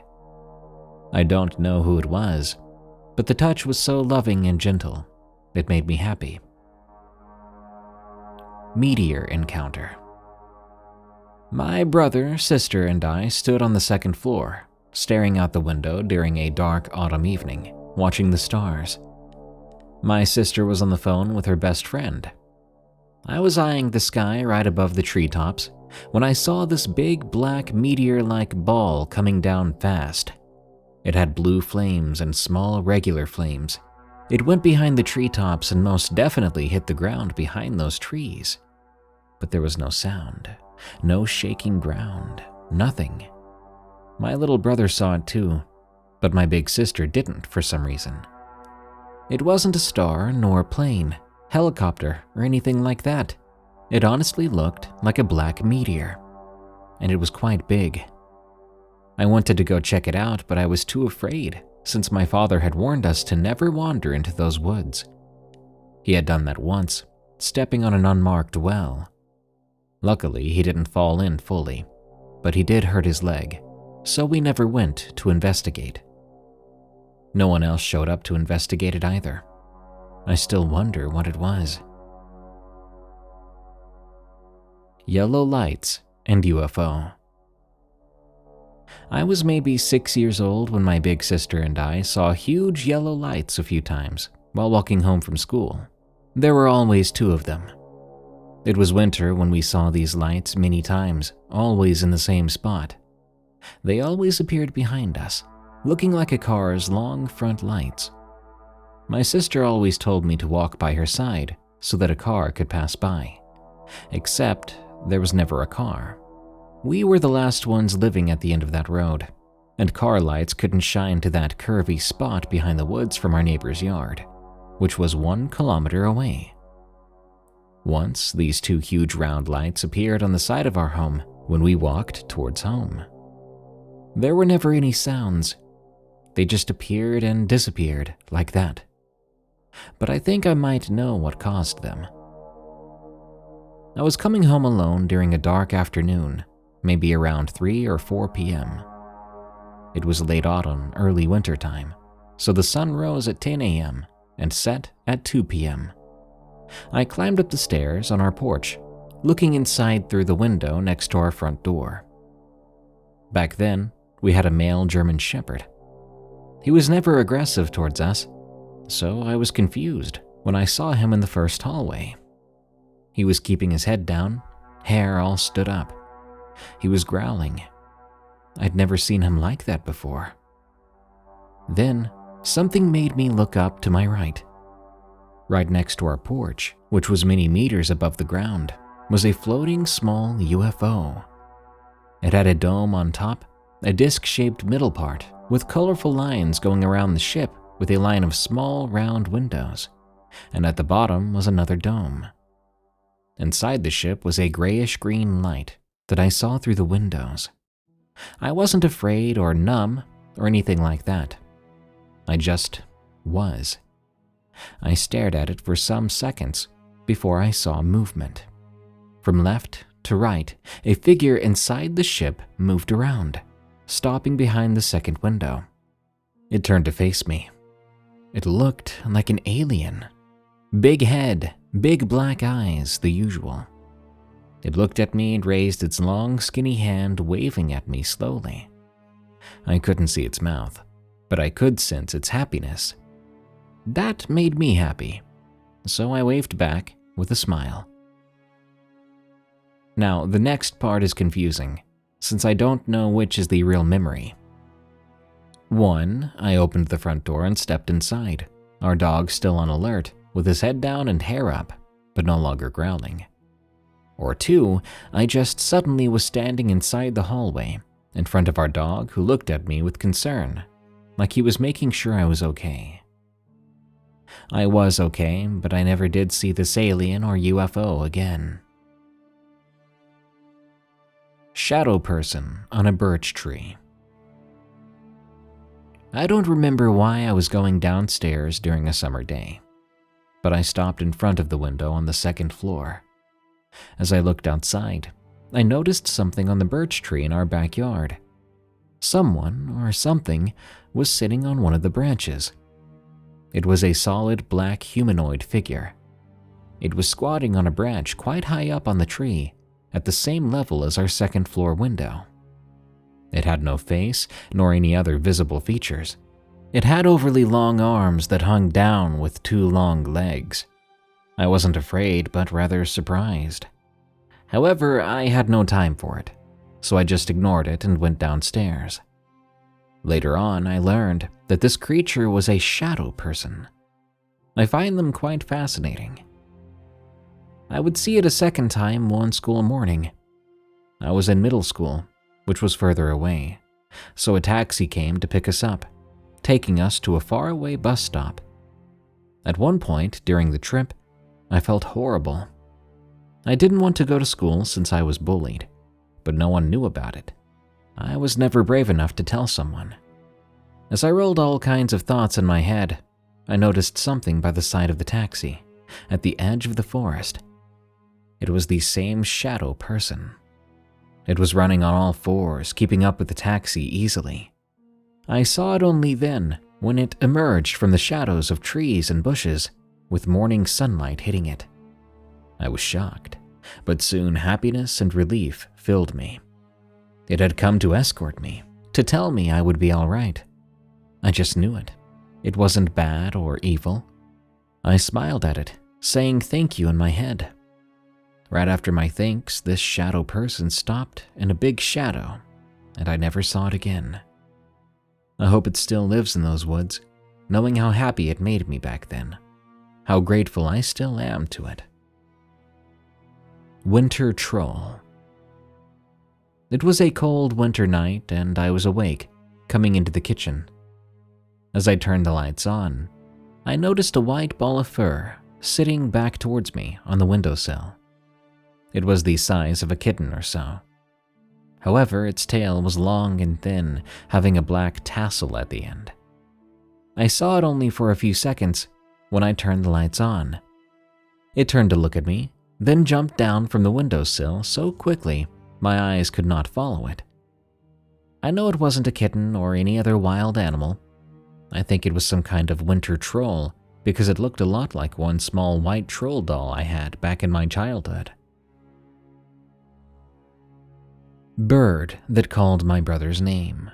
I don't know who it was, but the touch was so loving and gentle, it made me happy. Meteor Encounter. My brother, sister, and I stood on the second floor, staring out the window during a dark autumn evening, watching the stars. My sister was on the phone with her best friend. I was eyeing the sky right above the treetops when I saw this big black meteor-like ball coming down fast. It had blue flames and small regular flames. It went behind the treetops and most definitely hit the ground behind those trees. But there was no sound, no shaking ground, nothing. My little brother saw it too, but my big sister didn't for some reason. It wasn't a star, nor plane, helicopter, or anything like that. It honestly looked like a black meteor, and it was quite big. I wanted to go check it out, but I was too afraid, since my father had warned us to never wander into those woods. He had done that once, stepping on an unmarked well. Luckily, he didn't fall in fully, but he did hurt his leg, so we never went to investigate. No one else showed up to investigate it either. I still wonder what it was. Yellow lights and UFO. I was maybe 6 years old when my big sister and I saw huge yellow lights a few times while walking home from school. There were always two of them. It was winter when we saw these lights many times, always in the same spot. They always appeared behind us, looking like a car's long front lights. My sister always told me to walk by her side so that a car could pass by. Except there was never a car. We were the last ones living at the end of that road, and car lights couldn't shine to that curvy spot behind the woods from our neighbor's yard, which was 1 kilometer away. Once, these two huge round lights appeared on the side of our home when we walked towards home. There were never any sounds. They just appeared and disappeared like that. but I think I might know what caused them. I was coming home alone during a dark afternoon, maybe around 3 or 4 p.m. It was late autumn, early winter time, so the sun rose at 10 a.m. and set at 2 p.m. I climbed up the stairs on our porch, looking inside through the window next to our front door. Back then, we had a male German Shepherd. He was never aggressive towards us, so I was confused when I saw him in the first hallway. He was keeping his head down, hair all stood up. He was growling. I'd never seen him like that before. Then, something made me look up to my right. Right next to our porch, which was many meters above the ground, was a floating small UFO. It had a dome on top, a disc-shaped middle part, with colorful lines going around the ship with a line of small round windows, and at the bottom was another dome. Inside the ship was a grayish-green light that I saw through the windows. I wasn't afraid or numb or anything like that. I just was. I stared at it for some seconds before I saw movement. From left to right, a figure inside the ship moved around, stopping behind the second window. It turned to face me. It looked like an alien. Big head, big black eyes, the usual. It looked at me and raised its long, skinny hand, waving at me slowly. I couldn't see its mouth, but I could sense its happiness. That made me happy, so I waved back with a smile. Now, the next part is confusing, since I don't know which is the real memory. 1, I opened the front door and stepped inside, our dog still on alert, with his head down and hair up, but no longer growling. Or 2, I just suddenly was standing inside the hallway, in front of our dog who looked at me with concern, like he was making sure I was okay. I was okay, but I never did see this alien or UFO again. Shadow person on a birch tree. I don't remember why I was going downstairs during a summer day, but I stopped in front of the window on the second floor. As I looked outside, I noticed something on the birch tree in our backyard. Someone or something was sitting on one of the branches. It was a solid black humanoid figure. It was squatting on a branch quite high up on the tree, at the same level as our second floor window. It had no face nor any other visible features. It had overly long arms that hung down with 2 long legs. I wasn't afraid, but rather surprised. However, I had no time for it, so I just ignored it and went downstairs. Later on, I learned that this creature was a shadow person. I find them quite fascinating. I would see it a second time one school morning. I was in middle school, which was further away, so a taxi came to pick us up, taking us to a faraway bus stop. At one point during the trip, I felt horrible. I didn't want to go to school since I was bullied, but no one knew about it. I was never brave enough to tell someone. As I rolled all kinds of thoughts in my head, I noticed something by the side of the taxi, at the edge of the forest. It was the same shadow person. It was running on all fours, keeping up with the taxi easily. I saw it only then, when it emerged from the shadows of trees and bushes, with morning sunlight hitting it. I was shocked, but soon happiness and relief filled me. It had come to escort me, to tell me I would be all right. I just knew it. It wasn't bad or evil. I smiled at it, saying thank you in my head. Right after my thanks, this shadow person stopped in a big shadow, and I never saw it again. I hope it still lives in those woods, knowing how happy it made me back then, how grateful I still am to it. Winter Troll. It was a cold winter night, and I was awake, coming into the kitchen. As I turned the lights on, I noticed a white ball of fur sitting back towards me on the windowsill. It was the size of a kitten or so. However, its tail was long and thin, having a black tassel at the end. I saw it only for a few seconds when I turned the lights on. It turned to look at me, then jumped down from the windowsill so quickly my eyes could not follow it. I know it wasn't a kitten or any other wild animal. I think it was some kind of winter troll because it looked a lot like one small white troll doll I had back in my childhood. Bird that called my brother's name.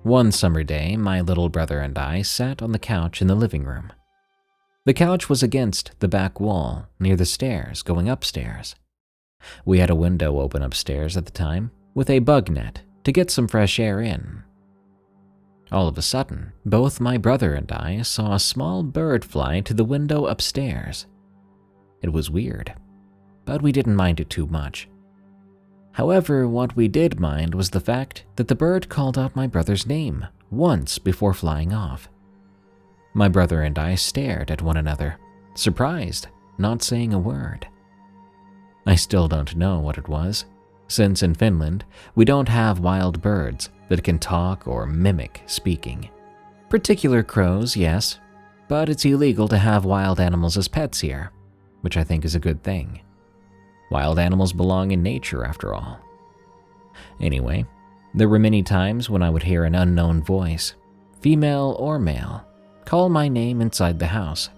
One summer day, my little brother and I sat on the couch in the living room. The couch was against the back wall near the stairs going upstairs. We had a window open upstairs at the time with a bug net to get some fresh air in. All of a sudden, both my brother and I saw a small bird fly to the window upstairs. It was weird, but we didn't mind it too much. However, what we did mind was the fact that the bird called out my brother's name once before flying off. My brother and I stared at one another, surprised, not saying a word. I still don't know what it was, since in Finland, we don't have wild birds that can talk or mimic speaking. Particular crows, yes, but it's illegal to have wild animals as pets here, which I think is a good thing. Wild animals belong in nature, after all. Anyway, there were many times when I would hear an unknown voice, female or male, call my name inside the house.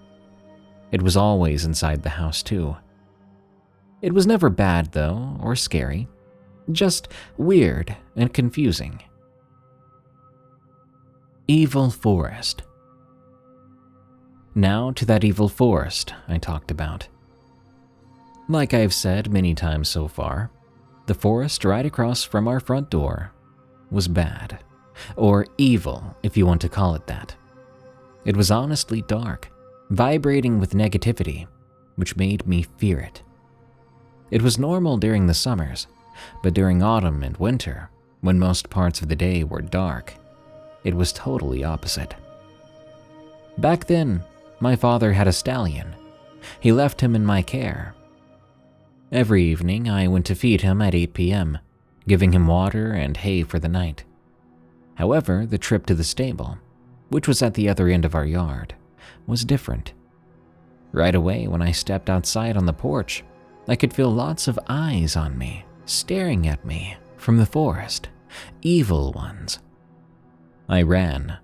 It was always inside the house, too. It was never bad, though, or scary, just weird and confusing. Evil Forest. Now to that evil forest I talked about. Like I've said many times so far, the forest right across from our front door was bad, or evil if you want to call it that. It was honestly dark, vibrating with negativity, which made me fear it. It was normal during the summers, but during autumn and winter, when most parts of the day were dark, it was totally opposite. Back then, my father had a stallion. He left him in my care. Every evening, I went to feed him at 8 p.m., giving him water and hay for the night. However, the trip to the stable, which was at the other end of our yard, was different. Right away, when I stepped outside on the porch, I could feel lots of eyes on me, staring at me from the forest, evil ones. I ran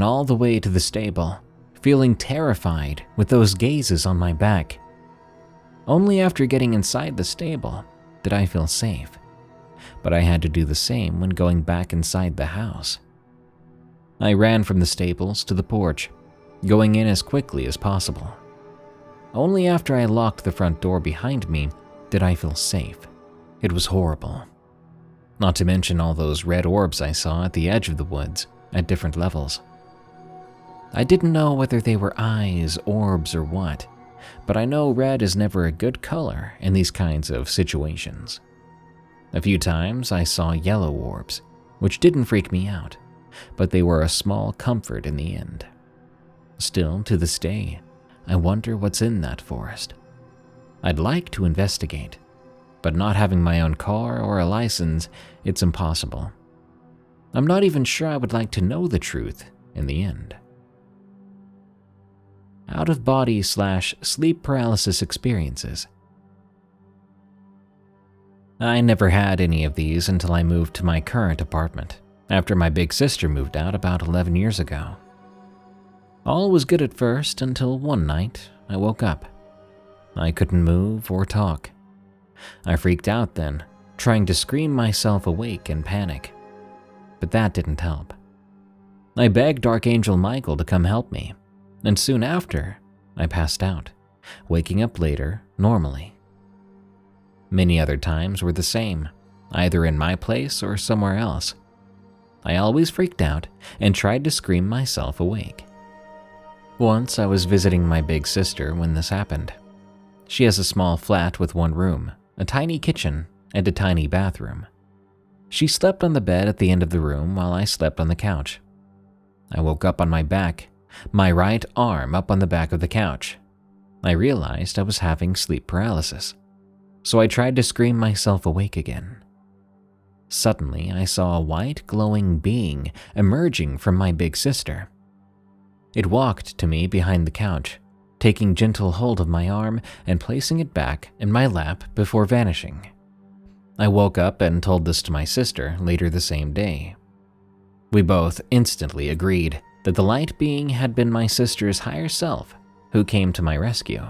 all the way to the stable, feeling terrified with those gazes on my back. Only after getting inside the stable did I feel safe, but I had to do the same when going back inside the house. I ran from the stables to the porch, going in as quickly as possible. Only after I locked the front door behind me did I feel safe. It was horrible. Not to mention all those red orbs I saw at the edge of the woods at different levels. I didn't know whether they were eyes, orbs, or what, but I know red is never a good color in these kinds of situations. A few times I saw yellow orbs, which didn't freak me out, but they were a small comfort in the end. Still, to this day, I wonder what's in that forest. I'd like to investigate, but not having my own car or a license, it's impossible. I'm not even sure I would like to know the truth in the end. Out-of-body/sleep paralysis experiences. I never had any of these until I moved to my current apartment, after my big sister moved out about 11 years ago. All was good at first until one night I woke up. I couldn't move or talk. I freaked out then, trying to scream myself awake in panic. But that didn't help. I begged Archangel Michael to come help me, and soon after, I passed out, waking up later normally. Many other times were the same, either in my place or somewhere else. I always freaked out and tried to scream myself awake. Once I was visiting my big sister when this happened. She has a small flat with one room, a tiny kitchen, and a tiny bathroom. She slept on the bed at the end of the room while I slept on the couch. I woke up on my back, my right arm up on the back of the couch. I realized I was having sleep paralysis, so I tried to scream myself awake again. Suddenly, I saw a white glowing being emerging from my big sister. It walked to me behind the couch, taking gentle hold of my arm and placing it back in my lap before vanishing. I woke up and told this to my sister later the same day. We both instantly agreed that the light being had been my sister's higher self who came to my rescue.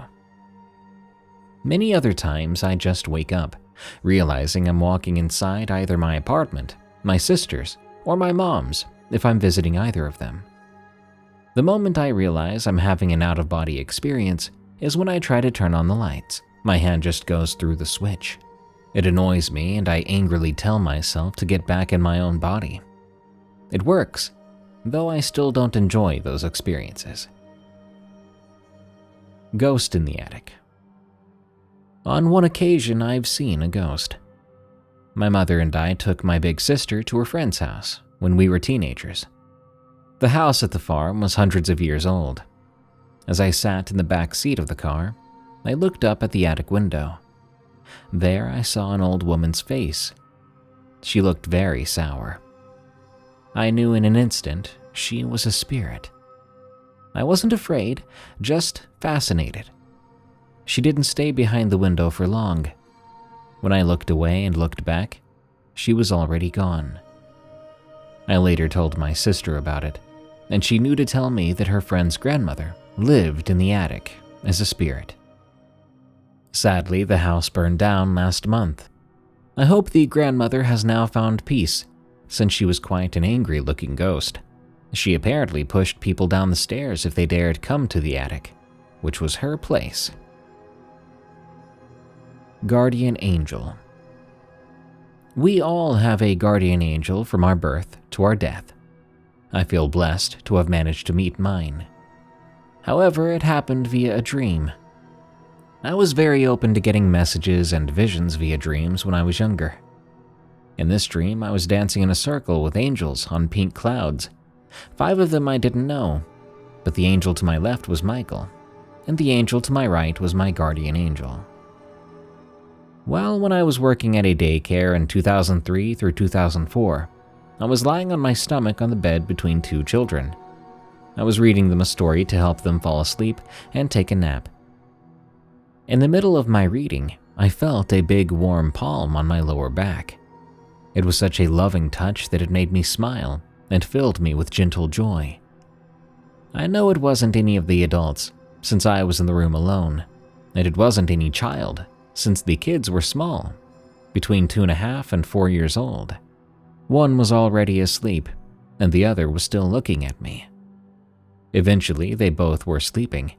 Many other times I just wake up, realizing I'm walking inside either my apartment, my sister's, or my mom's if I'm visiting either of them. The moment I realize I'm having an out-of-body experience is when I try to turn on the lights. My hand just goes through the switch. It annoys me and I angrily tell myself to get back in my own body. It works, though I still don't enjoy those experiences. Ghost in the attic. On one occasion, I've seen a ghost. My mother and I took my big sister to her friend's house when we were teenagers. The house at the farm was hundreds of years old. As I sat in the back seat of the car, I looked up at the attic window. There I saw an old woman's face. She looked very sour. I knew in an instant she was a spirit. I wasn't afraid, just fascinated. She didn't stay behind the window for long. When I looked away and looked back, she was already gone. I later told my sister about it, and she knew to tell me that her friend's grandmother lived in the attic as a spirit. Sadly, the house burned down last month. I hope the grandmother has now found peace, since she was quite an angry-looking ghost. She apparently pushed people down the stairs if they dared come to the attic, which was her place. Guardian Angel. We all have a guardian angel from our birth to our death. I feel blessed to have managed to meet mine. However, it happened via a dream. I was very open to getting messages and visions via dreams when I was younger. In this dream, I was dancing in a circle with angels on pink clouds. 5 of them I didn't know, but the angel to my left was Michael, and the angel to my right was my guardian angel. Well, when I was working at a daycare in 2003 through 2004, I was lying on my stomach on the bed between 2 children. I was reading them a story to help them fall asleep and take a nap. In the middle of my reading, I felt a big warm palm on my lower back. It was such a loving touch that it made me smile and filled me with gentle joy. I know it wasn't any of the adults, since I was in the room alone, and it wasn't any child, since the kids were small, between 2.5 and 4 years old. One was already asleep, and the other was still looking at me. Eventually, they both were sleeping,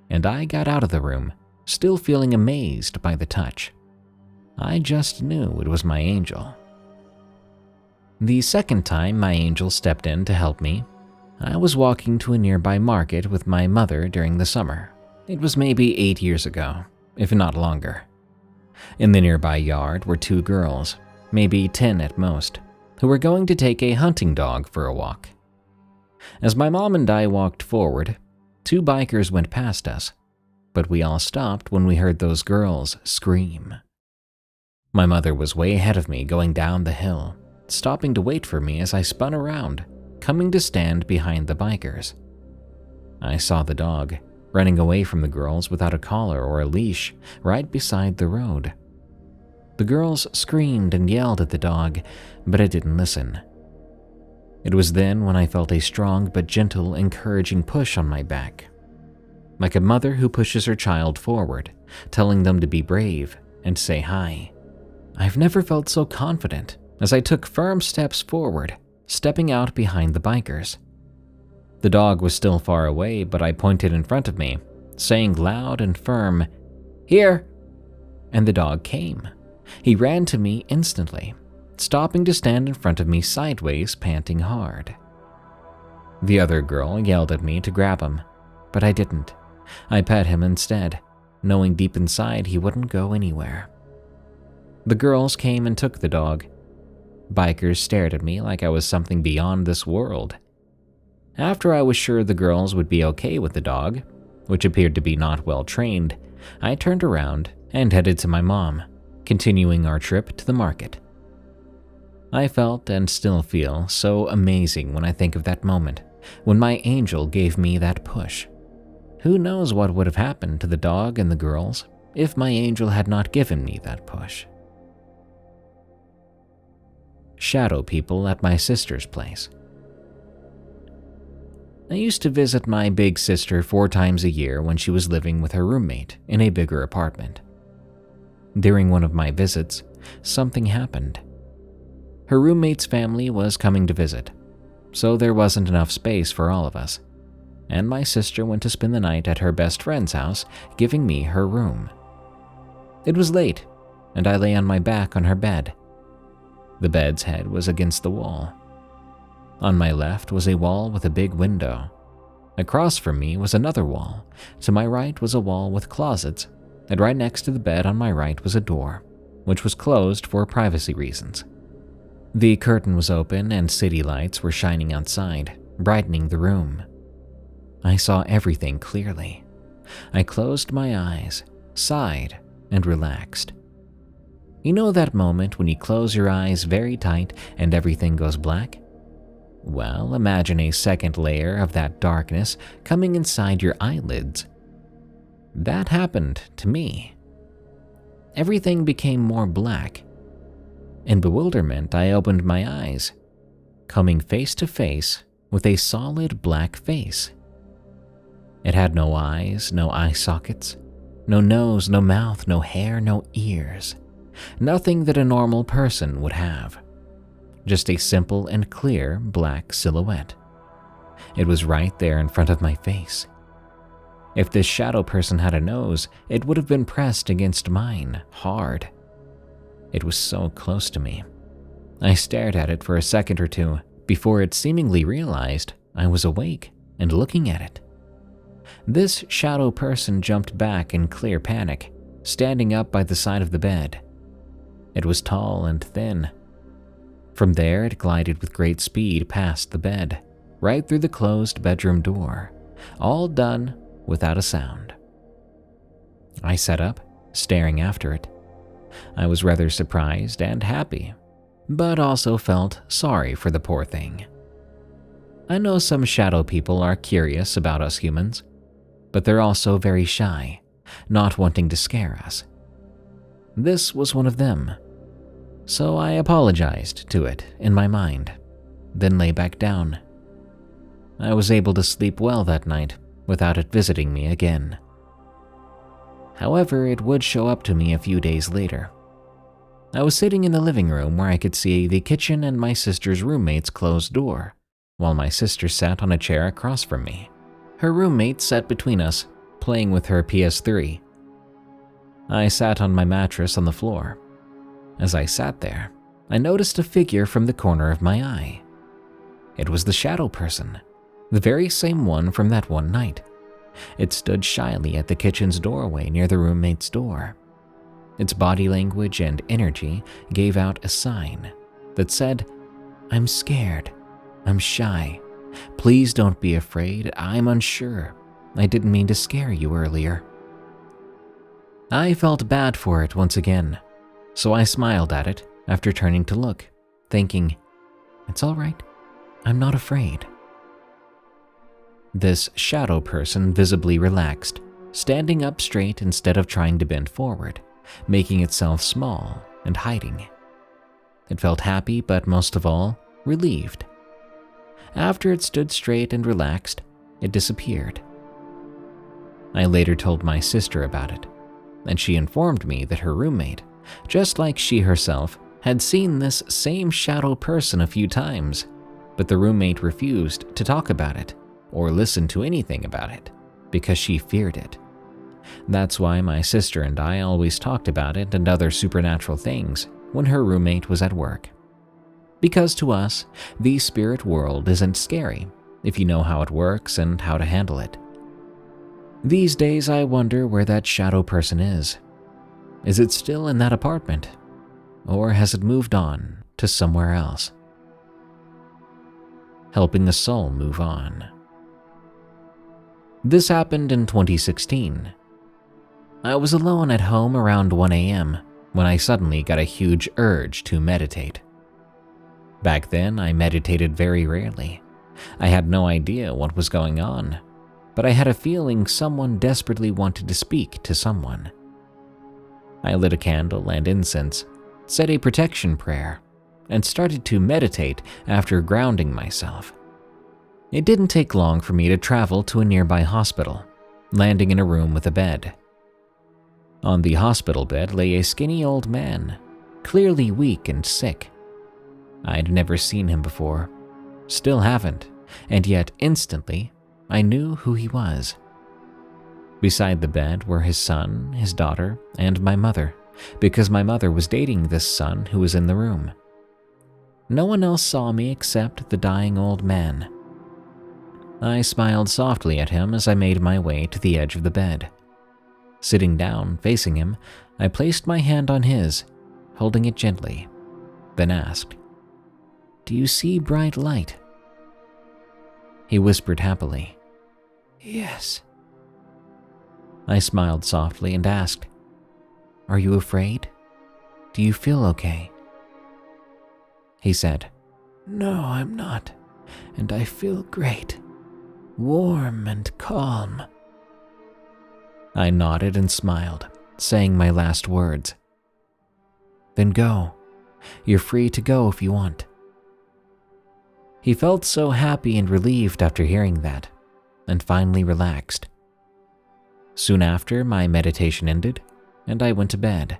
and I got out of the room, still feeling amazed by the touch. I just knew it was my angel. The second time my angel stepped in to help me, I was walking to a nearby market with my mother during the summer. It was maybe 8 years ago, if not longer. In the nearby yard were 2 girls, maybe 10 at most, who were going to take a hunting dog for a walk. As my mom and I walked forward, 2 bikers went past us, but we all stopped when we heard those girls scream. My mother was way ahead of me going down the hill, stopping to wait for me as I spun around, coming to stand behind the bikers. I saw the dog, running away from the girls without a collar or a leash, right beside the road. The girls screamed and yelled at the dog, but it didn't listen. It was then when I felt a strong but gentle, encouraging push on my back, like a mother who pushes her child forward, telling them to be brave and say hi. I've never felt so confident as I took firm steps forward, stepping out behind the bikers. The dog was still far away, but I pointed in front of me, saying loud and firm, "Here!" And the dog came. He ran to me instantly, stopping to stand in front of me sideways, panting hard. The other girl yelled at me to grab him, but I didn't. I pet him instead, knowing deep inside he wouldn't go anywhere. The girls came and took the dog. Bikers stared at me like I was something beyond this world. After I was sure the girls would be okay with the dog, which appeared to be not well trained, I turned around and headed to my mom, continuing our trip to the market. I felt and still feel so amazing when I think of that moment, when my angel gave me that push. Who knows what would have happened to the dog and the girls if my angel had not given me that push. Shadow people at my sister's place. I used to visit my big sister 4 times a year when she was living with her roommate in a bigger apartment. During one of my visits, something happened. Her roommate's family was coming to visit, so there wasn't enough space for all of us, and my sister went to spend the night at her best friend's house, giving me her room. It was late, and I lay on my back on her bed. The bed's head was against the wall. On my left was a wall with a big window. Across from me was another wall. To my right was a wall with closets, and right next to the bed on my right was a door, which was closed for privacy reasons. The curtain was open and city lights were shining outside, brightening the room. I saw everything clearly. I closed my eyes, sighed, and relaxed. You know that moment when you close your eyes very tight and everything goes black? Well, imagine a second layer of that darkness coming inside your eyelids. That happened to me. Everything became more black. In bewilderment, I opened my eyes, coming face to face with a solid black face. It had no eyes, no eye sockets, no nose, no mouth, no hair, no ears. Nothing that a normal person would have. Just a simple and clear black silhouette. It was right there in front of my face. If this shadow person had a nose, it would have been pressed against mine, hard. It was so close to me. I stared at it for a second or two before it seemingly realized I was awake and looking at it. This shadow person jumped back in clear panic, standing up by the side of the bed. It was tall and thin. From there, it glided with great speed past the bed, right through the closed bedroom door, all done without a sound. I sat up, staring after it. I was rather surprised and happy, but also felt sorry for the poor thing. I know some shadow people are curious about us humans, but they're also very shy, not wanting to scare us. This was one of them. So I apologized to it in my mind, then lay back down. I was able to sleep well that night without it visiting me again. However, it would show up to me a few days later. I was sitting in the living room where I could see the kitchen and my sister's roommate's closed door, while my sister sat on a chair across from me. Her roommate sat between us, playing with her PS3. I sat on my mattress on the floor. As I sat there, I noticed a figure from the corner of my eye. It was the shadow person, the very same one from that one night. It stood shyly at the kitchen's doorway near the roommate's door. Its body language and energy gave out a sign that said, "I'm scared. I'm shy. Please don't be afraid. I'm unsure. I didn't mean to scare you earlier." I felt bad for it once again, so I smiled at it after turning to look, thinking, "It's all right. I'm not afraid." This shadow person visibly relaxed, standing up straight instead of trying to bend forward, making itself small and hiding. It felt happy, but most of all, relieved. After it stood straight and relaxed, it disappeared. I later told my sister about it, and she informed me that her roommate, just like she herself, had seen this same shadow person a few times, but the roommate refused to talk about it or listen to anything about it because she feared it. That's why my sister and I always talked about it and other supernatural things when her roommate was at work. Because to us, the spirit world isn't scary if you know how it works and how to handle it. These days, I wonder where that shadow person is. Is it still in that apartment? Or has it moved on to somewhere else? Helping a soul move on. This happened in 2016. I was alone at home around 1 a.m. when I suddenly got a huge urge to meditate. Back then, I meditated very rarely, I had no idea what was going on, but I had a feeling someone desperately wanted to speak to someone. I lit a candle and incense, said a protection prayer, and started to meditate after grounding myself. It didn't take long for me to travel to a nearby hospital, landing in a room with a bed. On the hospital bed lay a skinny old man, clearly weak and sick. I'd never seen him before, still haven't, and yet instantly I knew who he was. Beside the bed were his son, his daughter, and my mother, because my mother was dating this son who was in the room. No one else saw me except the dying old man. I smiled softly at him as I made my way to the edge of the bed. Sitting down, facing him, I placed my hand on his, holding it gently, then asked, "Do you see bright light?" He whispered happily, "Yes." I smiled softly and asked, "Are you afraid? Do you feel okay?" He said, "No, I'm not, and I feel great, warm and calm." I nodded and smiled, saying my last words. "Then go. You're free to go if you want." He felt so happy and relieved after hearing that, and finally relaxed. Soon after, my meditation ended, and I went to bed.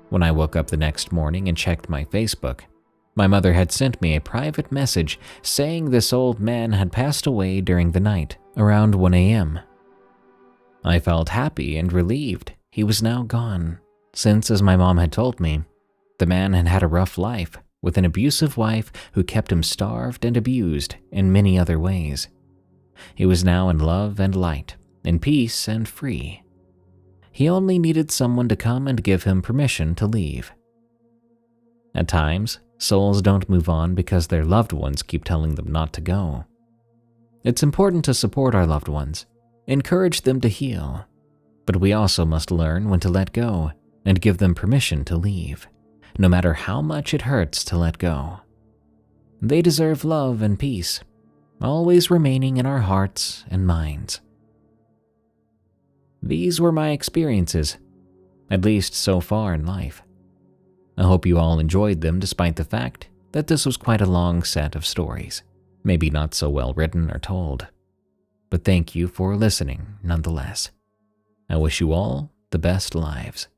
When I woke up the next morning and checked my Facebook, my mother had sent me a private message saying this old man had passed away during the night, around 1 a.m. I felt happy and relieved he was now gone, since, as my mom had told me, the man had had a rough life with an abusive wife who kept him starved and abused in many other ways. He was now in love and light, in peace and free. He only needed someone to come and give him permission to leave. At times, souls don't move on because their loved ones keep telling them not to go. It's important to support our loved ones, encourage them to heal, but we also must learn when to let go and give them permission to leave, no matter how much it hurts to let go. They deserve love and peace, always remaining in our hearts and minds. These were my experiences, at least so far in life. I hope you all enjoyed them despite the fact that this was quite a long set of stories, maybe not so well written or told. But thank you for listening nonetheless. I wish you all the best lives.